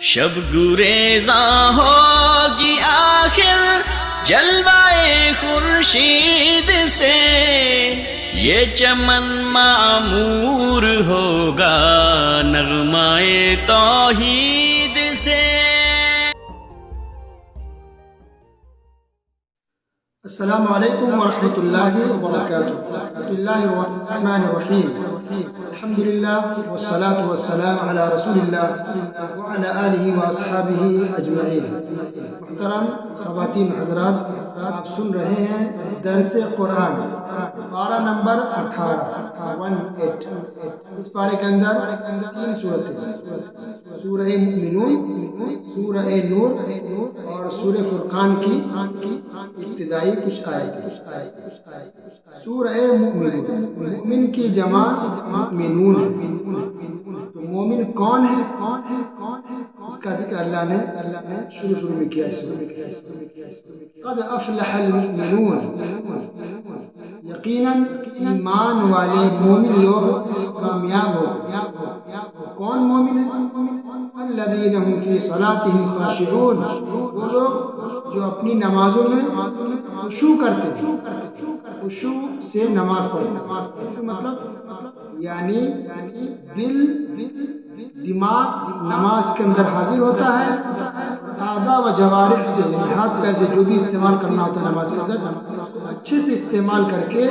شب گریزاں ہوگی آخر جلوائے خورشید سے، یہ چمن معمور ہوگا نغمائے توحید سے۔ السلام علیکم ورحمۃ اللہ وبرکاتہ۔ بسم اللہ الرحمن الرحیم، الحمد للہ والصلاة والسلام علی رسول اللہ وعلی آلہ واصحابہ اجمعین۔ محترم خواتین حضرات، آپ سن رہے ہیں درس قرآن پارہ نمبر 18۔ اس پارے کے اندر 3 صورتیں، سورہ مومنون، سورہ نور اور سورہ فرقان کی ابتدائی کچھ آیتیں۔ سورہ مومنون، مومن کی جمع مومنون ہے۔ تو مومن کون ہے؟ اس کا ذکر اللہ نے شروع میں کیا ہے۔ قد افلح المؤمنون، یقیناً ایمان والے مومن لوگ کامیاب ہو گئے۔ کون مومن ہے؟ الذین هم فی صلاتهم خاشعون، وہ لوگ جو اپنی نمازوں میں خشوع کرتے ہیں، خشوع سے نماز پڑھتے ہیں۔ مطلب یعنی دل دماغ نماز کے اندر حاضر ہوتا ہے، اعضاء و جوارح سے، ہاتھ پیر سے جو بھی استعمال کرنا ہوتا ہے نماز کے اندر، اچھے سے استعمال کر کے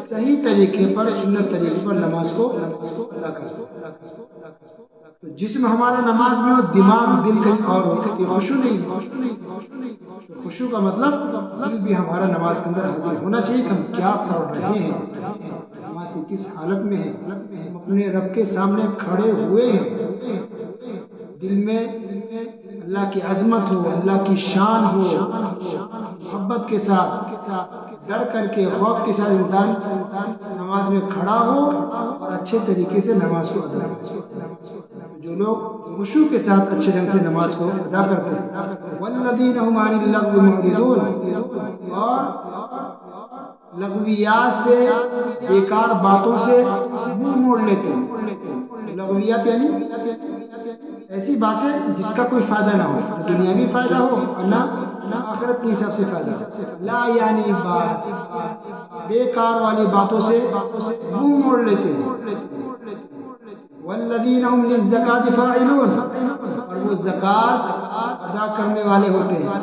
صحیح طریقے پر، سنت طریقے پر نماز کو ادا کرتے ہیں۔ تو جسم ہمارا نماز میں ہو، دماغ دل کہیں اور ہو، یہ خشوع نہیں۔ خشوع کا مطلب دل بھی ہمارا نماز کے اندر حاضر ہونا چاہیے کہ ہم کیا پڑھ رہے ہیں، نماز کی کس حالت میں ہیں، ہم اپنے رب کے سامنے کھڑے ہوئے ہیں، دل میں اللہ کی عظمت ہو، اللہ کی شان ہو، محبت کے ساتھ، ڈر کر کے، خوف کے ساتھ انسان نماز میں کھڑا ہو اور اچھے طریقے سے نماز کو ادا کرے۔ جو لوگ خشوع کے ساتھ اچھے ڈھنگ سے نماز کو ادا کرتے ہیں، والذین هم عن اللغو معرضون، اور لغویات سے، بیکار باتوں سے منہ موڑ لیتے ہیں۔ لغویات یعنی ایسی باتیں جس کا کوئی فائدہ نہ ہو، نہ دنیاوی فائدہ ہو اور نہ آخرت کے حساب سے فائدہ ہو۔ لا یعنی بات، بیکار والی باتوں سے منہ موڑ لیتے ہیں۔ والذین هم للزکاة فاعلون، اور وہ زکوٰۃ ادا کرنے والے ہوتے ہیں۔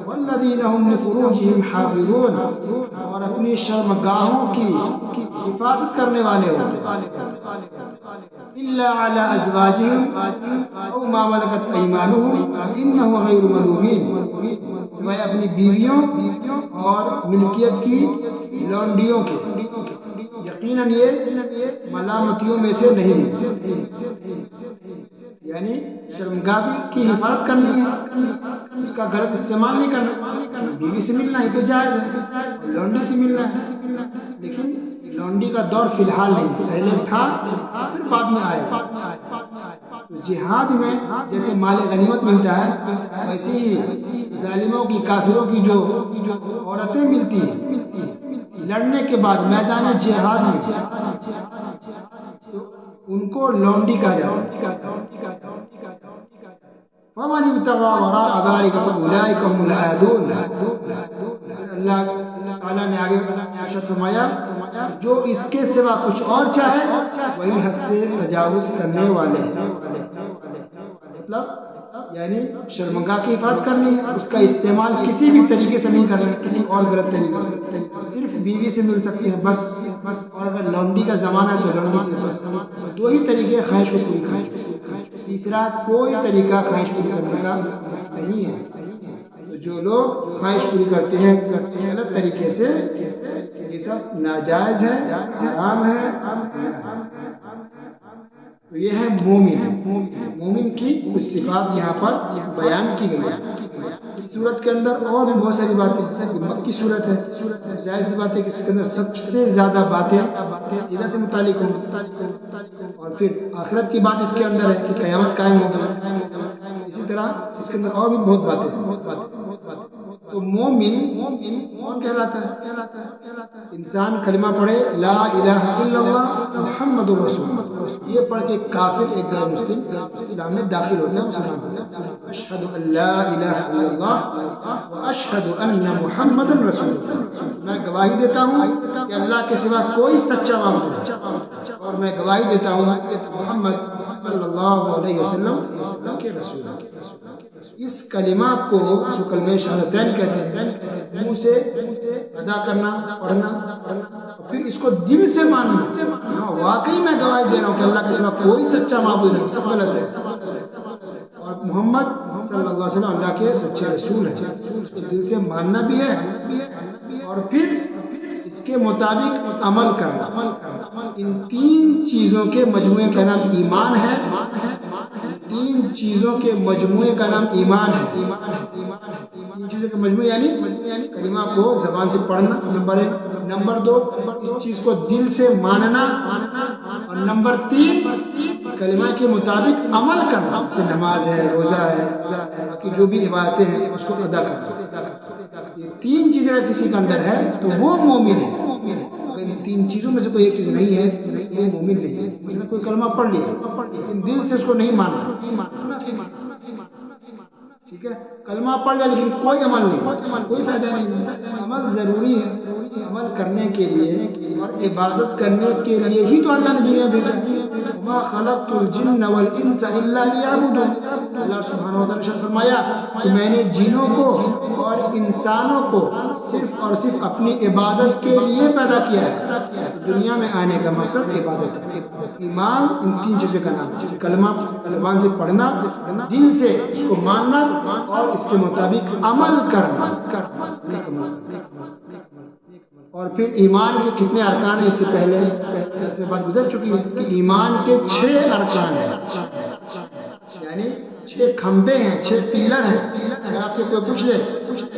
والذین هم لفروجهم حافظون، اور اپنی شرمگاہوں کی حفاظت کرنے والے ہوتے ہیں۔ الا علی ازواجهم او ما ملکت ایمانهم فانهم غیر ملومین، سوائے اپنی بیویوں اور ملکیت کی لونڈیوں کے، یقیناً یہ ملامتیوں میں سے نہیں ہے۔ یعنی شرمگاہ کی حفاظت کرنی ہے، اس کا غلط استعمال نہیں کرنا۔ بیوی سے ملنا ہے تو جائز ہے، لونڈی سے ملنا ہے، لیکن لونڈی کا دور فی الحال نہیں، پہلے تھا پھر بعد میں آیا۔ جہاد میں جیسے مال غنیمت ملتا ہے، ویسے ہی ظالموں کی، کافروں کی جو عورتیں ملتی ہیں لڑنے کے بعد میدان جہاد میں، ان کو لونڈی کہا جاتا ہے۔ فمن ابتغى وراء ذلك فاولئك هم العادون، اللہ تعالیٰ نے آگے ارشاد فرمایا جو اس کے سوا کچھ اور چاہے وہی حد سے تجاوز کرنے والے ہیں۔ مطلب یعنی شرمگاہ کی حفاظت کرنی ہے، اس کا استعمال کسی بھی طریقے سے نہیں کرنا، کسی اور غلط طریقے سے، صرف بیوی سے مل سکتی ہے بس، اور اگر لونڈی کا زمانہ ہے تو لونڈی سے بس۔ 2 ہی طریقے خواہش کو پوری کرنے، تیسرا کوئی طریقہ خواہش پوری کرنے کا نہیں ہے۔ تو جو لوگ خواہش پوری کرتے ہیں غلط طریقے سے، یہ سب ناجائز ہے، حرام ہے۔ تو یہ ہے مومن۔ مومن کی کچھ صفات یہاں پر بیان کی گئی ہے۔ اس صورت کے اندر اور بھی بہت ساری باتیں، مکی صورت ہے، ظاہر سی بات ہے کہ اس کے اندر سب سے زیادہ باتیں عقیدہ سے متعلق ہوں، اور پھر آخرت کی بات اس کے اندر ہے کہ قیامت قائم ہوگی۔ اسی طرح اس کے اندر اور بھی بہت باتیں۔ تو مومن کون کہلاتا ہے؟ انسان کلمہ پڑھے لا الہ الا اللہ محمد رسول اللہ، یہ پڑھ کے کافر ایک غیر مسلم اسلام میں داخل ہوتا ہے، مسلمان ہوتا ہے۔ اشہد ان لا الہ الا اللہ واشہد ان محمد رسول اللہ، میں گواہی دیتا ہوں کہ اللہ کے سوا کوئی سچا معبود نہیں، اور میں گواہی دیتا ہوں کہ محمد صلی اللہ علیہ وسلم اللہ کے رسول ہیں۔ اس کلمہ کو جو کلمہ شہادتین کہتے ہیں، منہ سے ادا کرنا، پڑھنا، اور پھر اس کو دل سے ماننا، واقعی میں گواہی دے رہا ہوں کہ اللہ کے سوا کوئی سچا معبود نہیں، سب غلط ہے، اور محمد صلی اللہ علیہ وسلم اللہ کے سچے رسول ہیں، اس کو دل سے ماننا بھی ہے، اور پھر اس کے مطابق عمل کرنا۔ ان تین چیزوں کے مجموعے کا نام ایمان ہے، تین چیزوں کے مجموعے کا نام ایمان ہے۔ تین چیزوں کے مجموعے یعنی کلمہ کو زبان سے پڑھنا نمبر 1، نمبر 2 اس چیز کو دل سے ماننا، اور نمبر 3 کلمہ کے مطابق عمل کرنا، جیسے نماز ہے، روزہ ہے، باقی جو بھی عبادتیں ہیں اس کو ادا کرنا۔ یہ تین چیزیں اگر کسی کے اندر ہے تو وہ مومن ہے۔ اگر ان تین چیزوں میں سے کوئی ایک چیز نہیں ہے وہ مومن نہیں ہے۔ مثلا کوئی کلمہ پڑھ لیا لیکن دل سے اس کو نہیں مانا، ٹھیک ہے، کلمہ پڑھ لیا لیکن کوئی عمل نہیں، کوئی فائدہ نہیں۔ عمل ضروری ہے، عمل کرنے کے لیے اور عبادت کرنے کے لیے ہی تو اللہ نے دنیا بھیجا ہے۔ وما خلقت الجن والانس الا ليعبدون، اللہ سبحانہ وتعالی نے فرمایا کہ میں نے جنوں کو اور انسانوں کو صرف اور صرف اپنی عبادت کے لیے پیدا کیا ہے۔ دنیا میں آنے کا مقصد عبادت ہے۔ ایمان ان تین چیزوں کا نام ہے، کلمہ زبان سے پڑھنا، دل سے اس کو ماننا، اور اس کے مطابق عمل کرنا۔ اور پھر ایمان کے کتنے ارکان ہیں، اس سے پہلے اس میں بات گزر چکی ہے کہ ایمان کے 6 ارکان ہیں، یعنی 6 کھمبے ہیں، 6 پیلر ہیں۔ اگر آپ سے کوئی پوچھ لے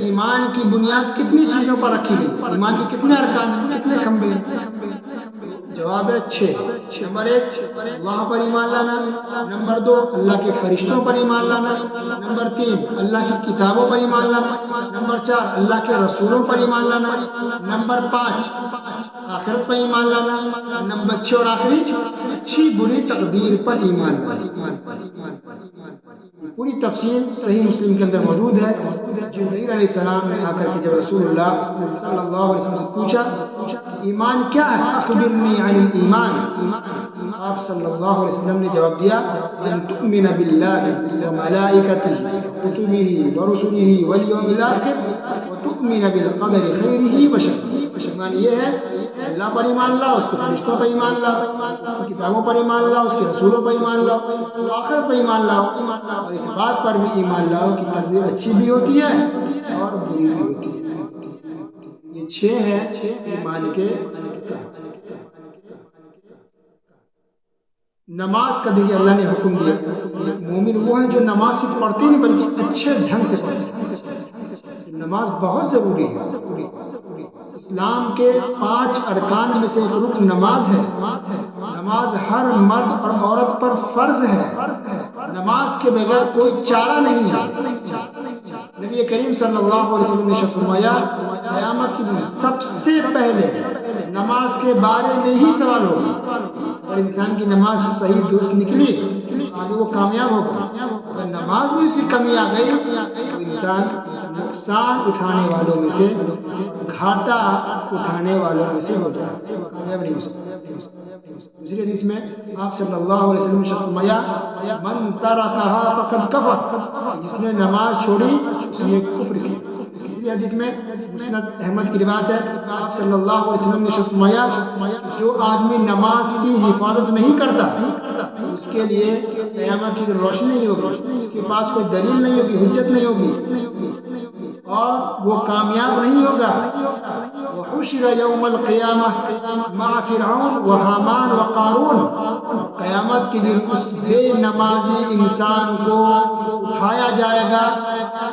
ایمان کی بنیاد کتنی چیزوں پر رکھی گئی، ایمان کے کتنے ارکان ہیں، کتنے کھمبے ہیں، جواب ہے 6۔ نمبر 1 اللہ پر ایمان لانا، نمبر 2 اللہ کے فرشتوں پر ایمان لانا، نمبر 3 اللہ کی کتابوں پر ایمان لانا، نمبر 4 اللہ کے رسولوں پر ایمان لانا، نمبر 5 آخرت پر ایمان لانا، نمبر 6 اور آخری اچھی بری تقدیر پر ایمان لانا۔ پوری تفصیل صحیح مسلم کے اندر موجود ہے۔ جبرائیل علیہ السلام نے آ کر کے جب رسول اللہ صلی اللہ علیہ وسلم سے پوچھا ایمان کیا ہے، اخبرنی عن الایمان، آپ صلی اللہ علیہ وسلم نے جواب دیا ان تؤمن باللہ وملائکتہ وکتبہ ورسلہ والیوم الآخر وتؤمن بالقدر خیرہ وشرہ۔ ایمان یہ ہے اللہ پر ایمان لاؤ، اس کے فرشتوں پر ایمان لاؤ، اس کی کتابوں پر ایمان لاؤ، اس کے رسولوں پر ایمان لاؤ، آخرت پر ایمان لاؤ، اور اس بات پر بھی ایمان لاؤ کہ تقدیر اچھی بھی ہوتی ہے اور بری بھی ہوتی ہے۔ یہ 6 ہیں ایمان کے۔ نماز کا دیکھیے اللہ نے حکم دیا، مومن وہ ہیں جو نماز صرف پڑھتے نہیں بلکہ اچھے ڈھنگ سے پڑھتے ہیں۔ نماز بہت ضروری ہے، اسلام کے 5 ارکان میں سے ایک رکن نماز ہے۔ نماز ہر مرد اور عورت پر فرض ہے، نماز کے بغیر کوئی چارہ نہیں ہے۔ نبی کریم صلی اللہ علیہ وسلم نے فرمایا قیامت کے دن سب سے پہلے نماز کے بارے میں ہی سوال ہوگا، اور انسان کی نماز صحیح درست نکلی آگے وہ کامیاب ہوگا، اگر نماز میں اس کی کمی آ گئی تو انسان نقصان اٹھانے والوں میں سے، گھاٹا اٹھانے والوں میں سے ہو جائے، کامیاب نہیں ہو سکتا۔ دوسری حدیث میں آپ صلی اللہ علیہ وسلم نے فرمایا من ترکھا فقد کفر، جس نے نماز چھوڑی اس نے کفر کیا۔ اسی حدیث میں مسند احمد کی روایت ہے آپ صلی اللہ علیہ وسلم نے فرمایا جو آدمی نماز کی حفاظت نہیں کرتا اس کے لیے قیامت کی روشنی نہیں ہوگی، اس کے پاس کوئی دلیل نہیں ہوگی، حجت نہیں ہوگی، اور وہ کامیاب نہیں ہوگا۔ وحشر یوم القیامہ مع فرعون وحامان وقارون، قیامت کے دن اس بے نمازی انسان کو اٹھایا جائے گا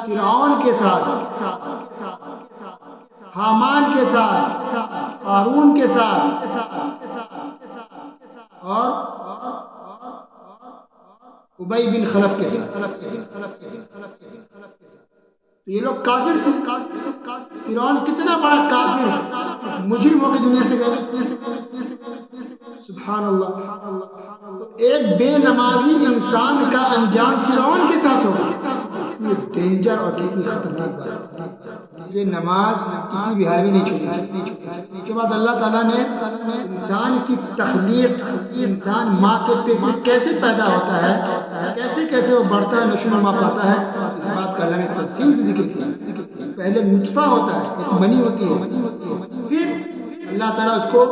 فرعون کے ساتھ، حامان کے ساتھ، قارون کے ساتھ، اور ابی بن خلف کے ساتھ۔ تو یہ لوگ کافر تھے. فرعون کتنا بڑا کافر مجرم ہو کے دنیا سے گئے. سبحان اللہ. ایک بے نمازی انسان کا انجام فرعون کے ساتھ ہوگا. یہ ڈینجر اور کتنی خطرناک بات ہے. اس لیے نماز کسی بھی حال میں نہیں چھوڑنی چاہیے. اس کے بعد اللہ تعالیٰ نے انسان کی تخلیق، انسان ماں کے پیٹ میں کیسے پیدا ہوتا ہے، کیسے کیسے وہ بڑھتا ہے، نشو نما پاتا ہے، اس بات کا اللہ نے تفصیل سے ذکر کیا. پہلے نطفہ ہوتا ہے، ایک منی ہوتی ہے، پھر اللہ تعالیٰ اس کو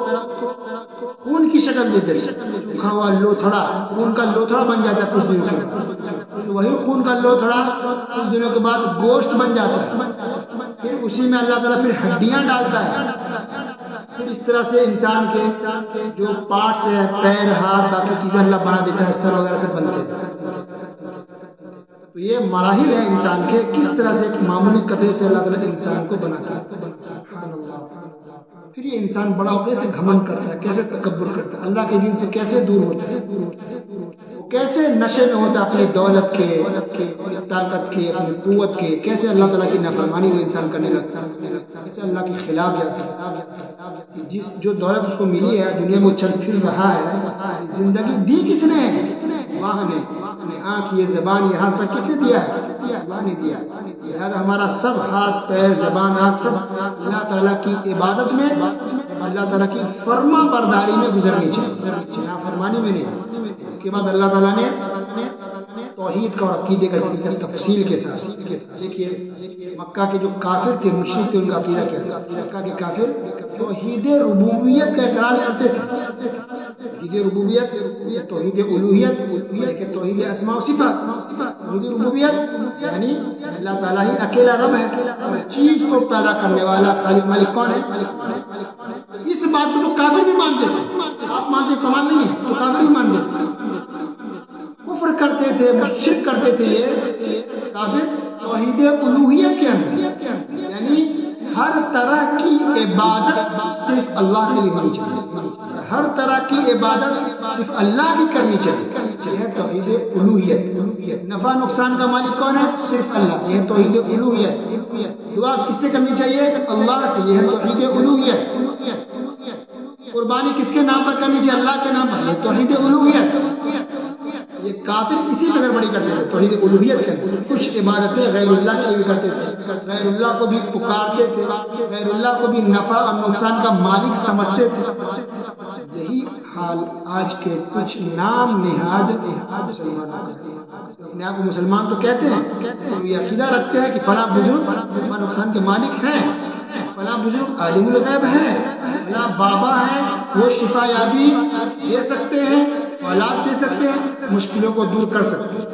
خون کی شکل دیتے ہیں. سوکھا ہوا لوتھڑا، خون کا لوتھڑا بن جاتا ہے کچھ دنوں کے بعد. وہی خون کا لوتھڑا کچھ دنوں کے بعد گوشت بن جاتا ہے. پھر اسی میں اللہ تعالیٰ پھر ہڈیاں ڈالتا ہے. پھر اس طرح سے انسان کے جو پارٹس ہیں، پیر، ہاتھ، باقی چیزیں اللہ بنا دیتا ہے، سر وغیرہ سے بنتے ہیں. تو یہ مراحل ہیں انسان کے، کس طرح سے ایک معمولی قطرے سے اللہ تعالیٰ انسان کو بناتا ہے. پھر یہ انسان بڑا ہو کیسے گھمنڈ کرتا ہے، کیسے تکبر کرتا ہے، اللہ کے دین سے کیسے دور ہوتا ہے، وہ کیسے نشے میں ہوتا ہے اپنی دولت کے، اپنی طاقت کے، اپنی قوت کے، کیسے اللہ تعالیٰ کی نافرمانی وہ انسان کرنے لگتا ہے، کیسے اللہ کے خلاف جاتا ہے. جس جو دولت اس کو ملی ہے، دنیا میں چل پھر رہا ہے، زندگی دی کس نے ہے؟ اللہ نے. آنکھ، یہ زبان، یہ ہاتھ پیر کس نے دیا ہے؟ اللہ نے دیا. لہذا ہمارا سب ہاتھ پیر زبان آنکھ سب اللہ تعالیٰ کی عبادت میں، اللہ تعالیٰ کی فرما برداری میں گزرنی چاہیے، نافرمانی میں نہیں. اس کے بعد اللہ تعالیٰ نے توحید کا اور عقیدے کا ذکر کیا تفصیل کے ساتھ. دیکھیے مکہ کے جو کافر تھے، مشرک تھے، ان کا عقیدہ کیا تھا؟ مکہ کے کافر توحید ربوبیت کا اقرار کرتے تھے. توحید ربوبیت، توحید الوہیت، توحید اسماء و صفات. توحید ربوبیت یعنی اللہ تعالیٰ ہی اکیلا رب ہے، ہر چیز کو پیدا کرنے والا خالق مالک کون ہے؟ اس بات کو تو کافر بھی مانتے تھے. آپ مانتے کمال نہیں ہے تو کافر بھی مانتے تھے. کفر کرتے تھے، مشرک کرتے تھے یہ کافر توحید الوہیت کے اندر، یعنی ہر طرح کی عبادت صرف اللہ کے لیے ہونی چاہیے، ہر طرح کی عبادت صرف اللہ کی کرنی چاہیے. یہ ہے توحید الوہیت. نفع نقصان کا مالک کون ہے؟ صرف اللہ. یہ ہے توحید الوہیت. دعا کس سے کرنی چاہیے؟ اللہ سے. یہ ہے توحید الوہیت. قربانی کس کے نام پر کرنی چاہیے؟ اللہ کے نام پر. یہ توحید الوہیت. یہ کافر اسی قدر بڑی کرتے تھے توحید الوہیت کے. کچھ عبادتیں غیر اللہ کی بھی کرتے تھے، غیر اللہ کو بھی پکارتے تھے، غیر اللہ کو بھی نفع اور نقصان کا مالک سمجھتے تھے. یہی حال آج کے کچھ نام نہاد مسلمانوں کا. اپنے آپ کو مسلمان تو کہتے ہیں، یہ عقیدہ رکھتے ہیں کہ فلاں بزرگ نفع نقصان کے مالک ہیں، فلاں بزرگ عالم الغیب ہیں، فلاں بابا ہیں، وہ شفا یابی دے سکتے ہیں، اولاد دے سکتے ہیں، مشکلوں کو دور کر سکتے ہیں.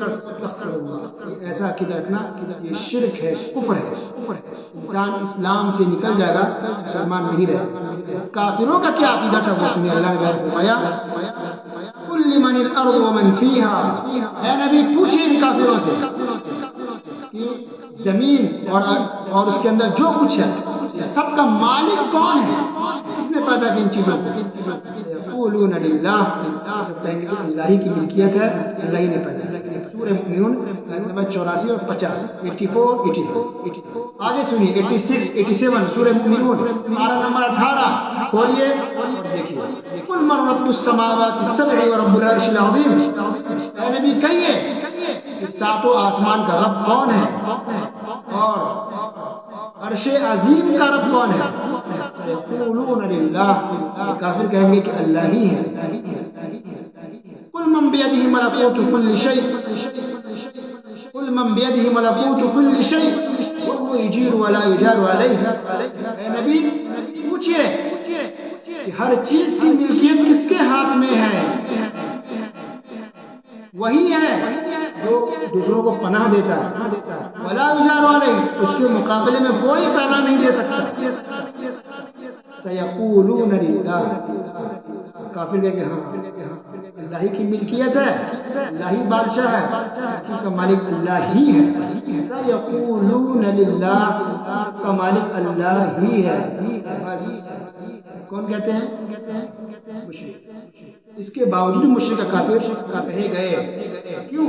ایسا عقیدہ رکھنا یہ شرک ہے، کفر ہے. انسان اسلام سے نکل جائے گا، مسلمان نہیں رہے گا. کافروں کا کیا عقیدہ تھا وہ سنیں. اللہ نے فرمایا قل لمن الارض ومن فیہا. اے نبی پوچھیں ان کافروں سے کہ زمین اور اس کے اندر جو کچھ ہے سب کا مالک کون ہے؟ کس نے پیدا کی ان چیزوں کو؟ یقولون للہ. کہیں گے کہ اللہ ہی کی ملکیت ہے، اللہ ہی نے پیدا کی. سورہ مومنون نمبر 84 اور 50، 84 آگے سنیے 86 87 سورہ مومنون پارہ نمبر 18 کھولیے اور دیکھیے. قل من رب السماوات السبع ورب العرش العظیم. اے نبی کہیے کہ ساتوں آسمان کا رب کون ہے اور عرش عظیم کا رب کون ہے؟ یقولون للہ. کافر کہیں گے کہ اللہ ہی ہے. قل من بیدہ ملکوت کل شیء، قل من بیدہ ملکوت کل شیء وهو یجیر ولا یجار علیہ. اے نبی پوچھئے کہ ہر چیز کی ملکیت کس کے ہاتھ میں ہے؟ وہی ہے جو دوسروں کو پناہ دیتا ہے. ولا یجار علیہ، اس کے مقابلے میں کوئی پناہ نہیں دے سکتا. سیقولون للہ. کافر کہیں گے ہاں اللہ ہی کی ملکیت ہے، اللہ ہی بادشاہ ہے، جس کا مالک اللہ ہی ہے. سیقولون للہ، کا مالک اللہ ہی ہے. بس کون کہتے ہیں؟ مشرک۔ اس کے باوجود مشرک کافر کہے گئے، کیوں؟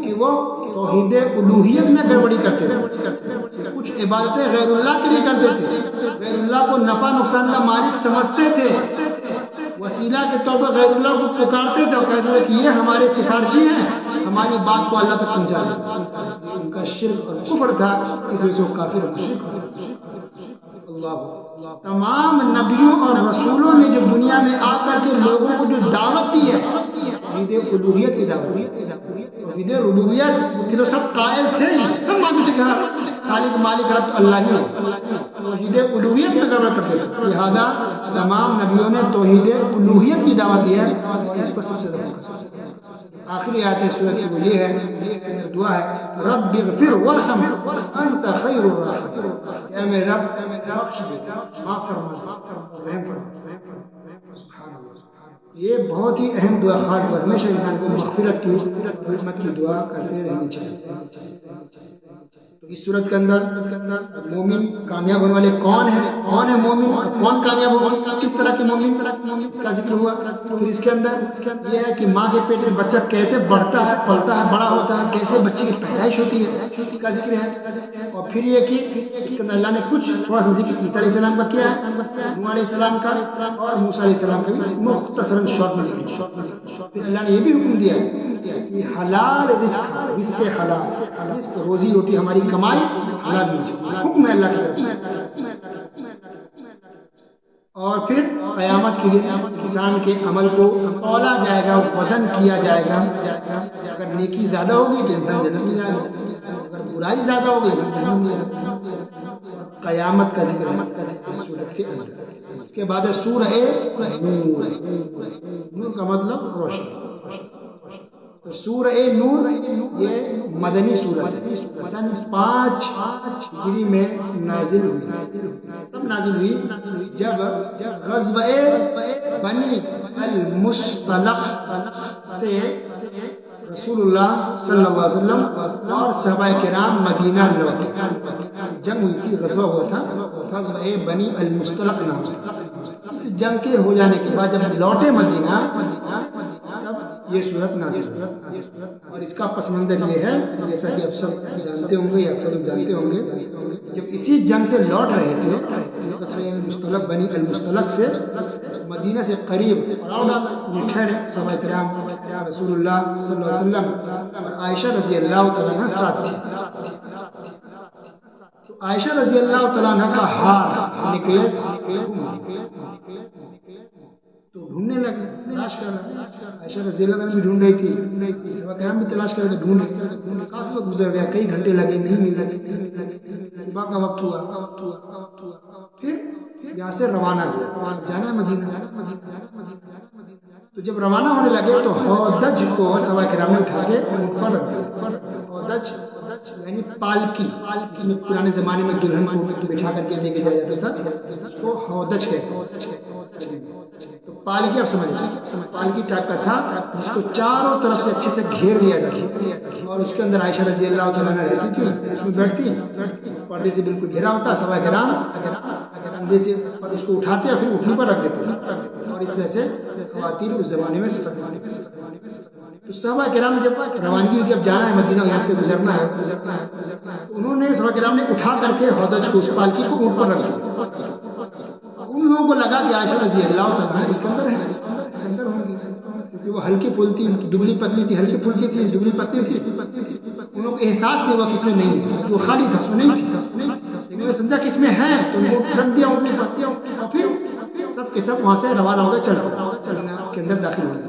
کہ وہ توحید الوہیت میں گڑبڑی کرتے تھے، کچھ عبادتیں غیر اللہ کے لیے کرتے تھے، غیر اللہ کو نفع نقصان کا مالک سمجھتے تھے، وسیلہ کے طور پر غیر اللہ کو پکارتے تھے اور کہتے تھے کہ یہ ہمارے سفارشی ہیں، ہماری بات کو اللہ تک پہنچا دیں۔ ان کا شرک اور کفر تھا، اس وجہ سے وہ کافر اور مشرک ہوتے۔ اللہ تمام نبیوں اور رسولوں نے جو دنیا میں آ کر کے لوگوں کو جو دعوت دی ہے، توحید الوہیت کی دعوت، توحید ربوبیت کی تو سب قائل تھے ہی، سب مانتے تھے کہ خالق مالک رب اللہ ہی ہے، توحید الوہیت میں گڑبڑ کرتے تھے۔ لہذا تمام نبیوں نے توحید الوہیت کی دعوت دی ہے اور اس پر سب سے زیادہ فوکس ہے۔ آخری آیت ہے سورۃ کی وہ یہ ہے، اس کے اندر دعا ہے رب اغفر وارحم انت خیر الراحمین، اے میرے رب بخش دے، معاف فرما دے، رحم فرما۔ سبحان اللہ، یہ بہت ہی اہم دعا، خاص دعا، ہمیشہ انسان کو مغفرت کی رحمت کی دعا کرتے رہنی چاہیے۔ تو اس صورت کے اندر مومن کامیاب ہونے والے کون ہے مومن اور کون کامیاب ہوگا، کس طرح کے مومن، اس کا ذکر ہوا۔ پھر اس کے اندر یہ ہے کہ ماں کے پیٹ میں بچہ کیسے بڑھتا ہے، پلتا ہے، بڑا ہوتا ہے، کیسے بچے کی پیدائش ہوتی ہے، اس کا ذکر ہے۔ اور پھر یہ کہ اس کے اندر اللہ نے کچھ تھوڑا سا ذکر عیسیٰ علیہ السلام کا کیا ہے، نوح علیہ السلام کا اور موسیٰ علیہ السلام کا بھی مختصراً شارٹ میں ذکر۔ پھر اللہ نے یہ بھی حکم دیا ہے کہ حلال رزق حلال رزق، روزی روٹی ہماری کمائی حلال ہونی چاہیے، حکم ہے اللہ کی طرف سے۔ اور پھر قیامت کے دن انسان کے عمل کو تولا جائے گا، وزن کیا جائے گا، اگر نیکی زیادہ ہوگی تو انسان جنت میں جائے گا، اگر برائی زیادہ ہوگی تو جہنم میں جائے گا۔ قیامت کا ذکر ہے اس سورت کے اندر۔ اس کے بعد ہے سورہ نور، نور کا مطلب روشن۔ سورہ نور یہ مدنی سورت ہے، سن 5 ہجری میں نازل ہوئی۔ تب نازل ہوئی جب غزوہ بنی المصطلق سے رسول اللہ صلی اللہ علیہ وسلم اور صحابہ کرام مدینہ لوٹے۔ جنگ ہوئی تھی، غزوہ ہوا تھا، غزوہ بنی المصطلق نام سے۔ اس جنگ کے ہو جانے کے بعد جب لوٹے مدینہ، یہ صورت نازل ہوئی۔ اور اس کا پس منظر یہ ہے، جیسا کہ آپ سب جانتے ہوں گے یا اکثر لوگ جانتے ہوں گے، جب اسی جنگ سے لوٹ رہے تھے مصطلق بنی المصطلق سے، مدینہ سے قریب ٹھہرے صحابہ کرام، رسول اللہ صلی اللہ علیہ وسلم اور عائشہ رضی اللہ تعالیٰ عنہ ساتھ تھی۔ تو عائشہ رضی اللہ تعالیٰ عنہ کا ہار نکلس تو ڈھونڈنے لگے، تلاش کر رہے۔ عائشہ رضی اللہ عنہ بھی ڈھونڈ رہی تھی، صحابہ کرام بھی تلاش کر رہے تھے، ڈھونڈ رہے تھے۔ کافی وقت گزر گیا، کئی گھنٹے لگے، نہیں ملے۔ صبح کا وقت ہوا، پھر یہاں سے روانہ ہوا، جانا ہے مدینہ۔ تو جب روانہ ہونے لگے تو ہودج کو صحابہ کرام نے اٹھا کے اونٹ پر رکھ دیا۔ ہودج یعنی پالکی، جس میں پرانے زمانے میں دلہن کو بٹھا کر کے لے کے جایا جاتا تھا، اس کو ہودج کہتے ہیں۔ تو پالکی آپ سمجھ لیں، پالکی ٹائپ کا تھا جس کو چاروں طرف سے اچھے سے گھیر دیا تھا، اور اس کے اندر عائشہ رضی اللہ تعالیٰ عنہ رہتی تھی، اس میں بیٹھتی، پردے سے بالکل گھرا ہوتا، صحابہ کرام کندھے سے اور اس کو اٹھاتے اور پھر اٹھنے پر رکھ دیتے، اور اس طرح سے خواتین اس زمانے میں سفر کرتے۔ تو صحابہ کرام نے جب روانگی ہوئی، اب جانا ہے مدینہ، یہاں سے گزرنا ہے، انہوں نے صحابہ کرام نے اٹھا کر کے ہودج کو، اس پالکی کو اونٹ پر رکھ دیا۔ ان لوگوں کو لگا کہ عائشہ رضی اللہ تعالیٰ عنہ کے اندر ہے، اس کے اندر ہوں گی، کیونکہ وہ ہلکی پھلتی، ان کی دبلی پتلی تھی، ہلکی پھلکی تھی، دبلی پتلی تھی۔ ان لوگوں کو احساس نہیں ہوا کہ اس میں نہیں ہے، وہ خالی تھا، اس میں نہیں تھی، لیکن انہوں نے سمجھا کہ اس میں ہے، تو ان کو رکھ دیا اونٹ پر، اور پھر سب کے سب وہاں سے روانہ ہو گئے، چلنا کے اندر داخل ہو گئے۔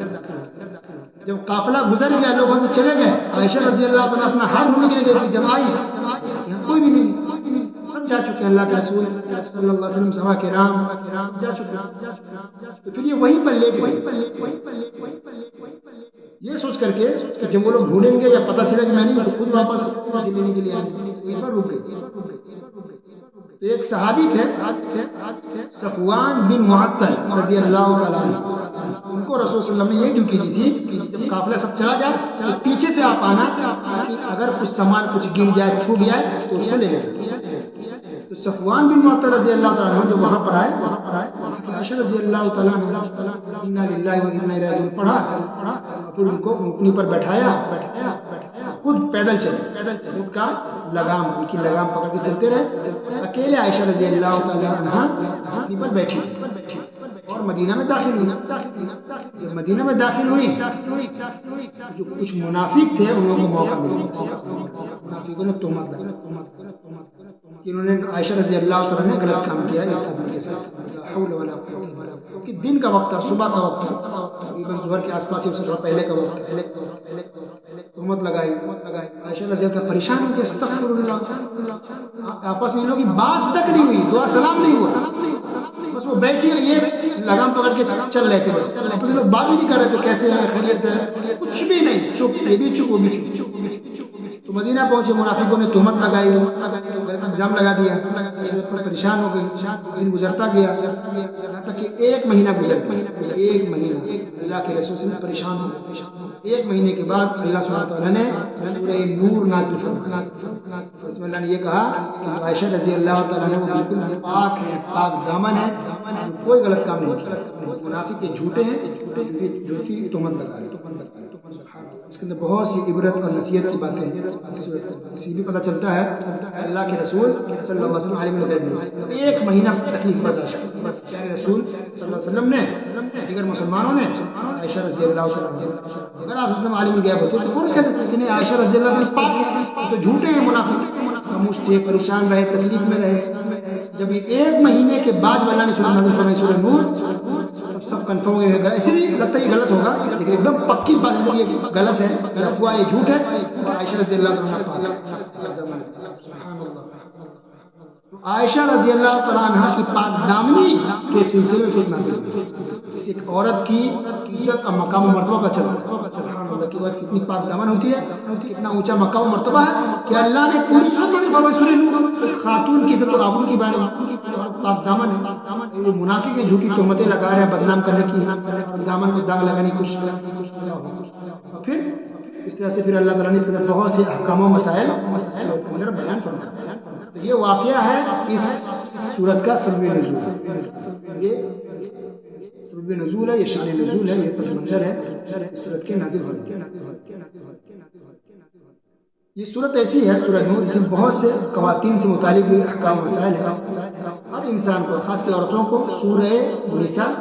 جب قافلہ گزر گیا، لوگ وہاں سے چلے گئے، عائشہ رضی اللہ عنہ اپنا ہار ہونے کے لیے گئی تھی، جب آئی یہاں کوئی بھی نہیں، سب جا چکے، اللہ کے رسول صلی اللہ علیہ وسلم، صحابہ کرام جا چکے۔ تو پھر یہ وہیں پر لیٹ گئے، یہ سوچ کر کے کہ جب وہ لوگ ڈھونڈیں گے یا پتہ چلا کہ میں نہیں، تو خود واپس لینے کے لیے آئیں گے، وہیں پر رک گئے۔ تو ایک صحابی تھے صفوان بن معطل رضی اللہ تعالیٰ عنہ، ان کو رسول صلی اللہ علیہ وسلم نے یہ ڈیوٹی دی تھی کہ جب قافلہ سب چلا جائے تو پیچھے سے آپ آنا، اگر کچھ سامان کچھ گر جائے، چھوٹ جائے تو اس کو لے لینا۔ تو صفوان بن معطل رضی اللہ تعالیٰ عنہ جو وہاں پر آئے، عائشہ رضی اللہ تعالیٰ عنہ انا للہ و انا الیہ راجعون پڑھا اور پھر ان کو اونٹنی پر بٹھایا، خود پیدل چلے، اونٹ کا لگام، ان کی لگام پکڑ کے چلتے رہے، اکیلے عائشہ رضی اللہ تعالیٰ عنہ اونٹنی پر بیٹھی اور مدینہ میں داخل ہوئی۔ جب مدینہ میں داخل ہوئی جو کچھ منافق تھے ان لوگوں کو موقع مل گیا، منافقوں نے تہمت لگا کہ انہوں نے عائشہ رضی اللہ تعالیٰ نے غلط کام کیا اس آدمی کے ساتھ، لا حول ولا قوت الا باللہ، کیونکہ دن کا وقت تھا، صبح کا وقت تھا، تقریباً ظہر کے آس پاس ہی، اس سے تھوڑا پہلے کا وقت ہے، تہمت لگائی عائشہ رضی اللہ تعالیٰ پریشان ہو کے استغفر اللہ، آپس میں ان لوگوں کی بات تک نہیں ہوئی، دعا سلام نہیں ہوا، بس وہ بیٹھی یہ لگام پکڑ کے چل رہے تھے، بس آپس میں لوگ بات بھی نہیں کر رہے تھے کیسے ہیں، خیریت ہے، کچھ بھی نہیں، چپ، یہ بھی چپ وہ بھی چپ۔ تو مدینہ پہنچے، منافقوں نے تہمت لگائی، غلط الزام لگا دیا، پریشان ہو گئی، دن گزرتا گیا، یہاں تک کہ ایک مہینہ گزر گیا، ایک مہینہ اللہ کے رسول سے پریشان ہو گئے۔ ایک مہینے کے بعد اللہ سبحانہ تعالیٰ نے سورہ نور نازل فرمایا، اس میں اللہ نے یہ کہا کہ عائشہ رضی اللہ تعالیٰ نے وہ بالکل پاک ہے، پاک دامن ہے، کوئی غلط کام نہیں کیا، منافق کے جھوٹے ہیں، جھوٹی تہمت لگا رہے۔ اس کے اندر بہت سی عبرت اور نصیحت کی باتیں ہیں، اسی بھی پتہ چلتا ہے اللہ کے رسول صلی اللہ علیہ وسلم عالم الغیب میں ایک مہینہ تکلیف برداشت کی، پیارے رسول صلی اللہ علیہ وسلم نے، دیگر مسلمانوں نے عائشہ رضی اللہ عنہا، اگر آپ وسلم عالم الغیب ہوتے تو فوراً کہہ دیتے کہ عائشہ رضی اللہ عنہ پاک ہے، تو جھوٹے ہیں منافق، خاموش تھے، پریشان رہے، تکلیف میں رہے۔ جب ایک مہینے کے بعد اللہ نے سورہ نازل فرمائی، سورہ نور، سب کنفرم ہو گئے، ایسے بھی لگتا ہے یہ غلط ہوگا، لیکن ایک دم پکی بات ہے یہ غلط ہے، یہ افواہ، یہ جھوٹ ہے، اور عائشہ رضی اللہ عنہ سبحان اللہ۔ عائشہ رضی اللہ تعالیٰ عنہ کی پاک دامنی کے سلسلے میں کچھ نازل ہوئی، کسی ایک عورت کی عزت اور مقام و مرتبہ کا چلتا ہے، سبحان اللہ، کی عورت کتنی پاک دامن ہوتی ہے، کتنا اونچا مقام و مرتبہ ہے کہ اللہ نے پوری سورہ نور خاتون کی عزت و آبرو کی بارے میں پاک دامن ہے، وہ منافق ہے، جھوٹی تہمتیں لگا رہے ہیں بدنام کرنے کی، دامن کو داغ لگانے کی کوشش، اور پھر اس طرح سے پھر اللہ تعالیٰ نے اس کے اندر بہت سے احکام و مسائل اندر بیان فرمایا۔ تو یہ واقعہ ہے اس سورت کا سبب نزول، یہ سبب نزول ہے، یہ شان نزول ہے، یہ پس منظر ہے اس سورت کے نازل ہونے کے۔ یہ سورت ایسی ہے سورہ نور، جس میں بہت سے خواتین سے متعلق احکام و مسائل ہیں، ہر انسان کو، خاص کر عورتوں کو سورہ نساء،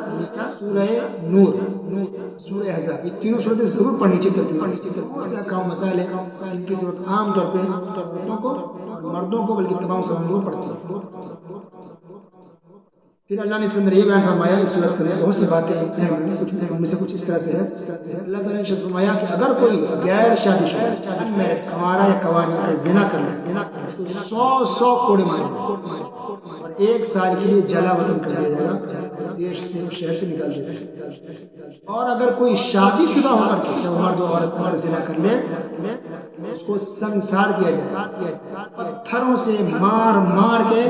سورہ نور، سورہ احزاب، یہ تینوں صورتیں ضرور پڑھنی چاہیے، بہت سے احکام و مسائل ہیں ان کی ضرورت عام طور پہ عورتوں کو اور مردوں کو، بلکہ تمام مسلمانوں کو پڑھتی ہے۔ پھر اللہ نے اس کے اندر یہ بیان فرمایا، اس صورت کے اندر بہت سی باتیں ہیں، ان میں سے کچھ اس طرح سے ہے، اللہ تعالیٰ نے فرمایا کہ اگر کوئی غیر شادی شدہ کنوارا یا کنواری اگر زنا کر لے، اس کو 100 کوڑے مارے اور 1 سال کے لیے جلا وطن کر دیا جائے گا، دیش سے، شہر سے نکال دیا جائے گا۔ اور اگر کوئی شادی شدہ ہو کر کے مرد و عورت اگر زنا کر لے، اس کو سنسار کیا جائے، پتھروں سے مار مار کے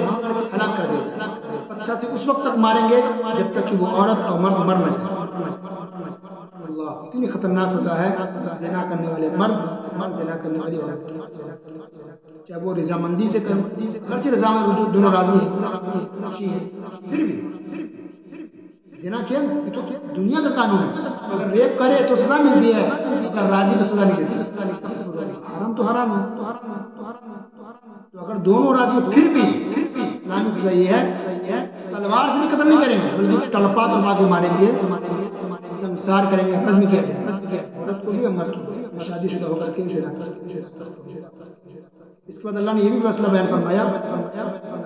ہلاک کر دیا جائے، پتھر سے اس وقت تک ماریں گے جب تک کہ وہ عورت اور مرد مر نہ جائے۔ اللہ، اتنی خطرناک سزا ہے زنا کرنے والے مرد، زنا کرنے والی عورت کی، چاہے وہ رضامندی سے کریں، اگرچہ رضا میں دونوں راضی ہیں، پھر بھی زنا کیا نا، یہ تو دنیا کا قانون ہے، اگر ریپ کرے تو سزا ملتی ہے، اگر راضی تو سزا نہیں دیتی، حرام تو حرام ہے، تو اگر دونوں راضی پھر بھی اسلامی سزا یہ ہے، تلوار سے بھی قتل نہیں کریں گے، بلکہ تڑپا تڑپا کے ماریں گے، سنسار کریں گے، حد میں کیا جائے، عورت کو بھی اور مرد کو بھی، شادی شدہ ہو کر کے زنا کرے۔ اس کے بعد اللہ نے یہ بھی مسئلہ بیان فرمایا،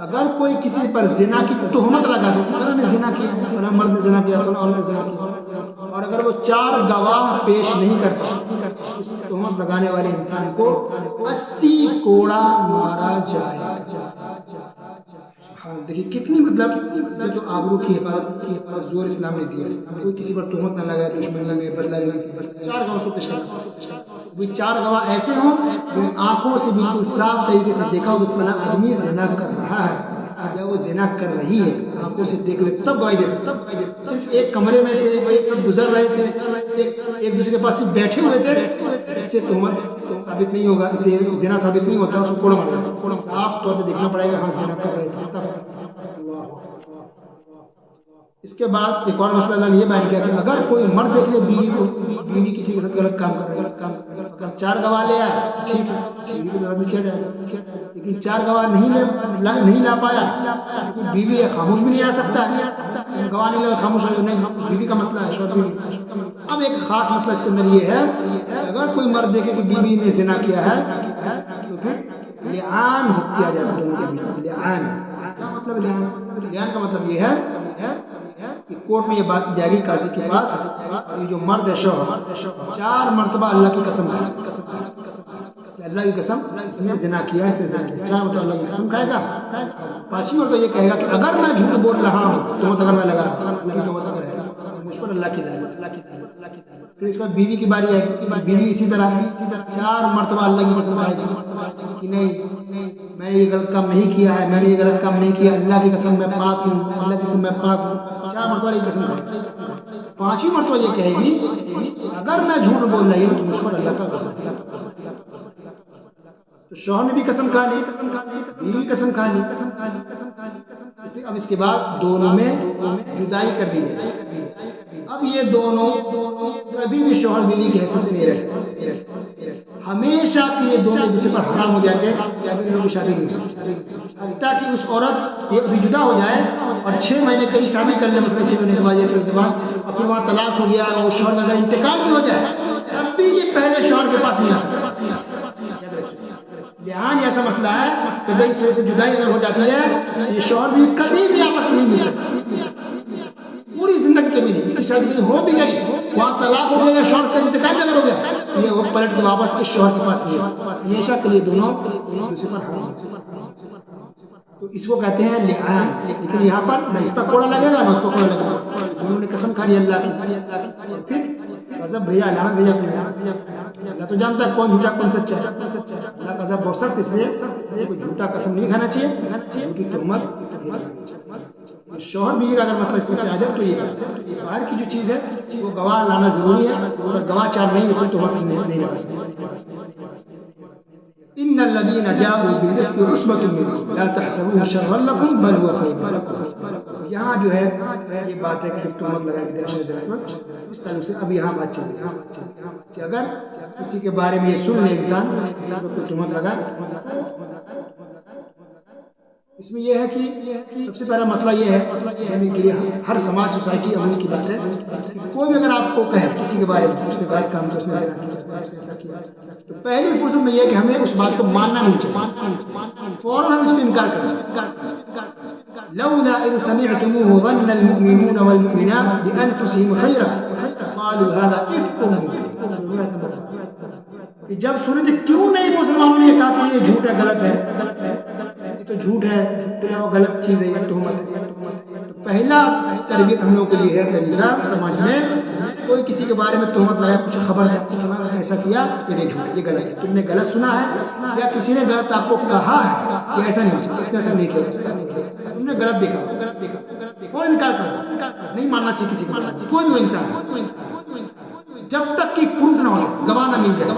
اگر کوئی کسی پر زنا کی تہمت لگا دے، فلاں نے زنا کیا، فلاں مرد نے زنا کیا، فلاں عورت نے زنا کیا، اور اگر وہ 4 گواہ پیش نہیں کرتا، اس تہمت لگانے والے انسان کو 80 کوڑا مارا جائے گا۔ دیکھیے کتنی مطلب عزت و آبرو کی حفاظت زور اسلام نے دیا ہے، کوئی کسی پر تہمت نہ لگائے، دشمنی میں بدلہ لینے کی، 4 گواہ سے پیش کرنا، وہ 4 گواہ ایسے ہوں جو آنکھوں سے بالکل صاف طریقے سے دیکھا ہو کہ فلاں آدمی زنا کر رہا ہے یا وہ زنا کر رہی ہے، آنکھوں سے دیکھ لے تب گواہی دے سکتا۔ صرف ایک کمرے میں تھے، ایک سب گزر رہے تھے، ایک دوسرے کے پاس صرف بیٹھے ہوئے تھے، اس سے تہمت ثابت نہیں ہوگا، اسے زنا ثابت نہیں ہوتا، اس کو کوڑا مارا جائے، صاف طور پہ دیکھنا پڑے گا ہاں زنا کر رہے تھے۔ اس کے بعد ایک اور مسئلہ اللہ نے یہ بیان کیا کہ اگر کوئی مرد دیکھ لے بیوی کو، بیوی کسی کے ساتھ غلط کام کر رہی ہے، اگر 4 گواہ لے آیا ٹھیک ہے، بیوی کے ساتھ بھی کیا جائے گا، لیکن 4 گواہ نہیں لا پایا، بیوی ہے خاموش بھی نہیں رہ سکتا ہے، گواہ نہیں لگا خاموش ہو نہیں، بیوی کا مسئلہ ہے، شوہر بیوی۔ اب ایک خاص مسئلہ اس کے اندر یہ ہے کہ اگر کوئی مرد دیکھے کہ بیوی نے زنا کیا ہے تو پھر لعان کیا جائے گا دونوں کے بیچ۔ لعان کیا مطلب؟ لعان کا مطلب یہ ہے کہ کورٹ میں یہ بات جائے گی قاضی کے پاس، یہ جو مرد ہے شوہر 4 مرتبہ اللہ کی قسم کھائے، اللہ کی قسم اس نے زنا کیا، اس نے زنا کیا، 4 مرتبہ اللہ کی قسم کھائے گا، 5ویں مرتبہ یہ کہے گا کہ اگر میں جھوٹ بول رہا ہوں تمہیں اگر میں لگا مجھ پر اللہ کی لعنت۔ پھر اس کے بعد بیوی کی باری ہے کہ بیوی اسی طرح 4 مرتبہ اللہ کی قسم کھائے گی کہ نہیں میں نے یہ غلط کام نہیں کیا ہے، میں نے یہ غلط کام نہیں کیا، اللہ کی قسم میں پاک ہوں، اللہ کی قسم میں پاک ہوں، 4 مرتبہ یہ قسم کھائے گی۔ 5ویں مرتبہ یہ کہے گی اگر میں جھوٹ بول رہی ہوں تو مجھ پر اللہ کا قسم۔ تو شوہر نے بھی قسم کھا لی، بیوی قسم کھا لی، پھر اب اس کے بعد دونوں میں جدائی کر دی جائے۔ اب یہ دونوں کبھی بھی شوہر بیوی کی حیثیت سے نہیں رہ سکتے، ہمیشہ کے لیے دونوں ایک دوسرے پر حرام ہو جائیں گے، یا پھر ان کی شادی نہیں ہو سکتی، حتیٰ کہ اس عورت یہ ابھی جدا ہو جائے اور 6 مہینے کہیں شادی کر لے، مثلا 6 مہینے کے بعد یا سال کے بعد، اور پھر وہاں طلاق ہو گیا اور شوہر کا اگر انتقال بھی ہو جائے تب بھی یہ پہلے شوہر کے پاس نہیں آ سکتا۔ لعان ایسا مسئلہ ہے کہ اس وجہ سے جدائی اگر ہو جاتی ہے یہ شوہر بھی کبھی بھی آپس میں نہیں مل سکتے، پوری زندگی کبھی نہیں۔ اس کی شادی کہیں ہو بھی گئی، وہاں طلاق ہو گیا یا شوہر کا انتقال اگر ہو گیا، یہ وہ پلٹ کے واپس اس شوہر کے پاس نہیں ہے، ہمیشہ کے لیے دونوں دوسرے پر حرام ہے۔ تو اس کو کہتے ہیں لعان۔ لیکن یہاں پر نہ اس پر کوڑا لگے گا نہ اس پر کوڑا لگے گا، دونوں نے قسم کھا لی اللہ کی، پھر غضب بھیجا، لعنت بھیجا۔ اللہ تو جانتا ہے کون جھوٹا کون سچا ہے، اللہ کا عذاب بہت سخت، اس لیے کسی کو جھوٹا قسم نہیں کھانا چاہیے، جھوٹی تہمت نہیں لگانی چاہیے۔ شوہر بیوی کا اگر مسئلہ اس میں سے آ جائے تو یہ باہر کی جو چیز ہے وہ گواہ لانا ضروری ہے، اور گواہ 4 نہیں تو تہمت نہیں لگا سکتے۔ ان الذين جاءوا بالافك عصبة منكم لا تحسبوه شرا لكم بل هو خير لكم۔ یہاں جو ہے یہ بات ہے کہ تہمت لگا کے دہشت گرد اس تعلق سے اب یہاں بات چل رہی ہے، اگر کسی کے بارے میں یہ سن لے انسان کوئی تہمت لگا، اس میں یہ ہے کہ سب سے پہلا مسئلہ یہ ہے یعنی کہ ہر سماج سوسائٹی عمل کی بات ہے، کوئی بھی اگر آپ کو کہے کسی کے بارے میں اس نے غلط کام اس نے ایسا کیا، تو پہلی فرصت میں یہ کہ ہمیں اس بات کو ماننا نہیں چاہیے، فوراً ہم اس پہ انکار کریں۔ لولا إذ سمعتموه ظن المؤمنون والمؤمنات بأنفسهم خيرا قالوا هذا إفك مبين۔ کہ جب سنے تھے کیوں نہیں مسلمانوں نے کہا کہ یہ جھوٹ ہے، غلط ہے، یہ تو جھوٹ ہے، وہ غلط چیز ہے، یہ تہمت ہے۔ تو پہلا تربیت ہم لوگوں کے لیے ہے طریقہ سماج میں، کوئی کسی کے بارے میں تہمت لگایا، کچھ خبر ہے ایسا کیا، یہ جھوٹ، یہ غلط ہے، تم نے غلط سنا ہے یا کسی نے غلط آپ کو کہا ہے، یہ ایسا نہیں ہو سکتا، ایسا نہیں کیا، تم نے غلط دیکھا اور انکار کرو، نہیں ماننا چاہیے کسی کو، کوئی بھی انسان جب تک کہ پروف نہ ہو، گواہ نہ مل جائے،